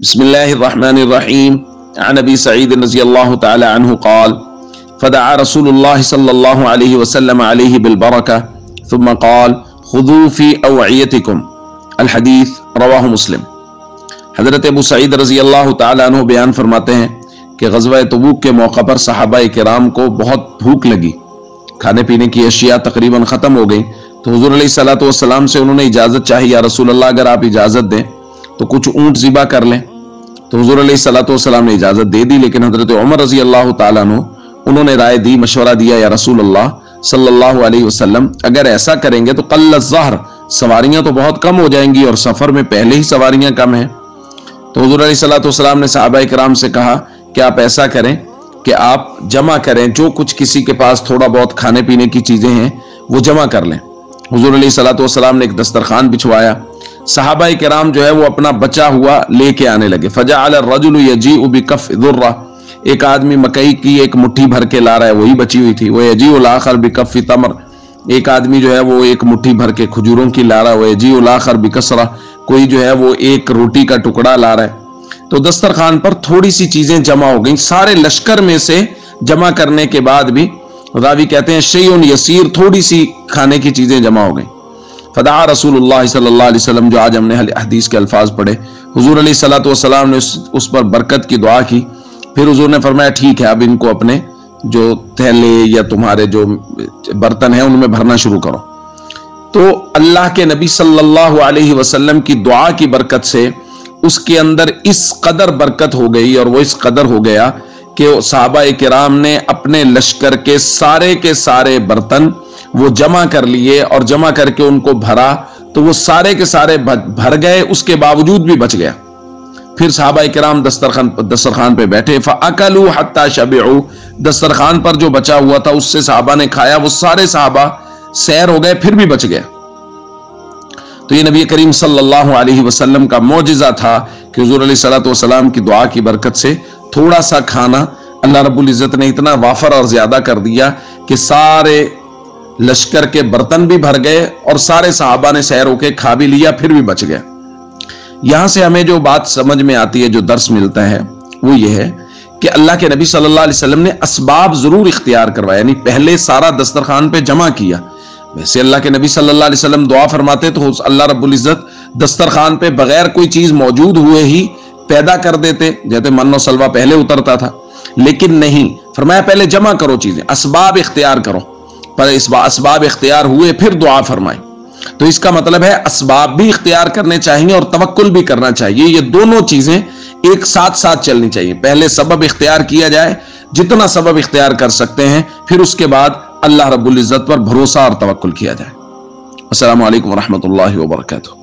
बिस्मिल्लाहिर्रहमानिर्रहीम अन अबी सईद रज़ियल्लाहु तआला अन्हु क़ाल फ़दअ रसूलुल्लाह सल्लल्लाहु अलैहि वसल्लम अलैहि बिलबरका थुम्मा क़ाल खुदू फ़ी अवइयतिकुम अल हदीस रवाहु मुस्लिम। हज़रत अबू सईद रज़ियल्लाहु तआला अन्हु बयान फरमाते हैं कि ग़ज़वा तबूक के मौका पर सहाबाए किराम को बहुत भूख लगी, खाने पीने की अशिया तकरीबन ख़त्म हो गई, तो हुज़ूर अलैहिस्सलातु वस्सलाम से उन्होंने इजाज़त चाही, या रसूल अल्लाह अगर आप इजाज़त दें तो कुछ ऊँट ज़िबा कर लें। तो हुज़ूर अलैहिस्सलातु वस्सलाम ने इजाज़त दे दी, लेकिन हज़रत उमर रज़ी अल्लाह तआला अन्हु उन्होंने राय दी, मशवरा दिया, या रसूल अल्लाह सल्लल्लाहु अलैहि वसल्लम अगर ऐसा करेंगे तो कल ज़हर सवारियां तो बहुत कम हो जाएंगी और सफ़र में पहले ही सवारियां कम हैं। तो हुज़ूर अलैहिस्सलातु वस्सलाम ने सहाबाए किराम से कहा कि आप ऐसा करें कि आप जमा करें, जो कुछ किसी के पास थोड़ा बहुत खाने पीने की चीज़ें हैं वो जमा कर लें। हुज़ूर अलैहिस्सलातु वस्सलाम ने एक दस्तरखान बिछवाया, सहाबाए किराम जो है वो अपना बचा हुआ लेके आने लगे। फजअल अर्रजुलु यजीउ बिकफ़ दुर्रा, एक आदमी मकई की एक मुट्ठी भर के ला रहा है, वही बची हुई थी। वो यजीउल आखर बिकफ़ तमर, एक आदमी जो है वो एक मुट्ठी भर के खजूरों की ला रहा है। वो यजीउल आखर बिकसरा, कोई जो है वो एक रोटी का टुकड़ा ला रहा है। तो दस्तरखान पर थोड़ी सी चीजें जमा हो गई, सारे लश्कर में से जमा करने के बाद भी रावी कहते हैं शैउन यसीर, थोड़ी सी खाने की चीजें जमा हो गई। फदा रसूलुल्लाह सल्लल्लाहु अलैहि वसल्लम, जो आज हमने हदीस के अल्फाज पढ़े, हुजूर अलैहिस्सलातु वस्सलाम ने उस पर बरकत की दुआ की। फिर हुजूर ने फरमाया ठीक है, अब इनको अपने जो थैले या तुम्हारे जो बर्तन हैं उनमें भरना शुरू करो। तो अल्लाह के नबी सल्लल्लाहु अलैहि वसल्लम की दुआ की बरकत से उसके अंदर इस कदर बरकत हो गई, और वो इस कदर हो गया कि सहाबाए किराम ने अपने लश्कर के सारे बर्तन वो जमा कर लिए, और जमा करके उनको भरा, तो वो सारे के सारे भर गए, उसके बावजूद भी बच गया। फिर सहाबाए किराम दस्तरखान पे बैठे, फ़अकलू हत्ता शबिउ, दस्तरखान पर जो बचा हुआ था उससे सहाबा ने खाया, वो सारे सहाबा सैर हो गए, फिर भी बच गया। तो ये नबी करीम सल्लल्लाहु अलैहि वसल्लम का मौजिज़ा था कि हुज़ूर अलैहिस्सलातु वस्सलाम की दुआ की बरकत से थोड़ा सा खाना अल्लाह रब्बुल इज़्ज़त ने इतना वाफर और ज्यादा कर दिया कि सारे लश्कर के बर्तन भी भर गए और सारे सहाबा ने सैर होके खा भी लिया, फिर भी बच गए। यहां से हमें जो बात समझ में आती है, जो दर्स मिलता है, वो ये है कि अल्लाह के नबी सल्लल्लाहु अलैहि वसल्लम ने असबाब जरूर इख्तियार करवाया, यानी पहले सारा दस्तरखान पे जमा किया। वैसे अल्लाह के नबी सल्लल्लाहु अलैहि वसल्लम दुआ फरमाते तो अल्लाह रब्बुल इज़्ज़त दस्तरखान पे बगैर कोई चीज मौजूद हुए ही पैदा कर देते, जैसे मन्नो सलवा पहले उतरता था, लेकिन नहीं, फरमाया पहले जमा करो चीजें, असबाब इख्तियार करो। पर इस असबाब इख्तियार हुए फिर दुआ फरमाई। तो इसका मतलब है असबाब भी इख्तियार करने चाहिए और तवक्कुल भी करना चाहिए, ये दोनों चीजें एक साथ साथ चलनी चाहिए। पहले सबब इख्तियार किया जाए, जितना सबब इख्तियार कर सकते हैं, फिर उसके बाद अल्लाह रब्बुल इज़्ज़त पर भरोसा और तवक्कुल किया जाए। अस्सलामु अलैकुम व रहमतुल्लाहि व बरकातुहू।